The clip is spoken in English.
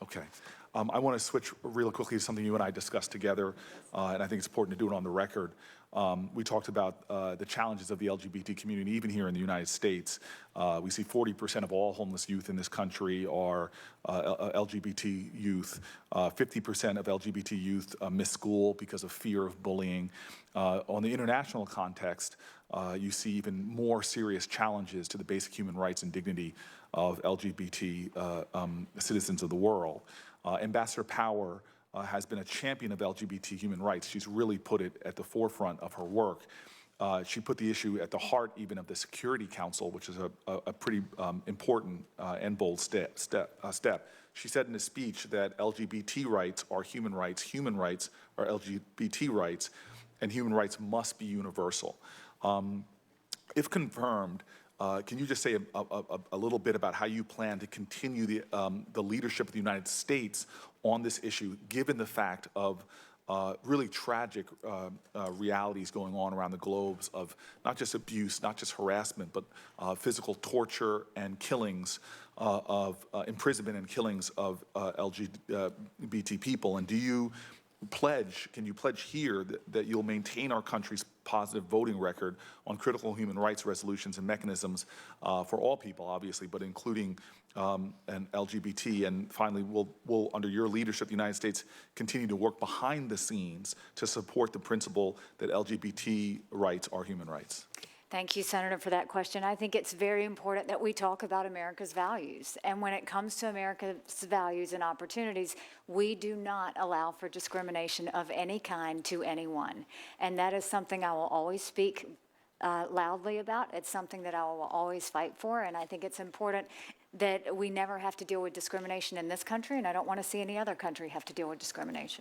Okay. I want to switch real quickly to something you and I discussed together, and I think it's important to do it on the record. We talked about the challenges of the LGBT community, even here in the United States. We see 40% of all homeless youth in this country are LGBT youth. 50% of LGBT youth miss school because of fear of bullying. On the international context, you see even more serious challenges to the basic human rights and dignity of LGBT citizens of the world. Ambassador Power has been a champion of LGBT human rights. She's really put it at the forefront of her work. She put the issue at the heart even of the Security Council, which is a pretty important and bold step. She said in a speech that LGBT rights are human rights are LGBT rights, and human rights must be universal. If confirmed, can you just say a little bit about how you plan to continue the leadership of the United States on this issue, given the fact of really tragic realities going on around the globe of not just abuse, not just harassment, but physical torture and killings of imprisonment and killings of LGBT people? And can you pledge here that you'll maintain our country's positive voting record on critical human rights resolutions and mechanisms for all people, obviously, but including and LGBT? And finally, will under your leadership, the United States continue to work behind the scenes to support the principle that LGBT rights are human rights? Thank you, Senator, for that question. I think it's very important that we talk about America's values. And when it comes to America's values and opportunities, we do not allow for discrimination of any kind to anyone. And that is something I will always speak loudly about. It's something that I will always fight for. And I think it's important that we never have to deal with discrimination in this country. And I don't want to see any other country have to deal with discrimination.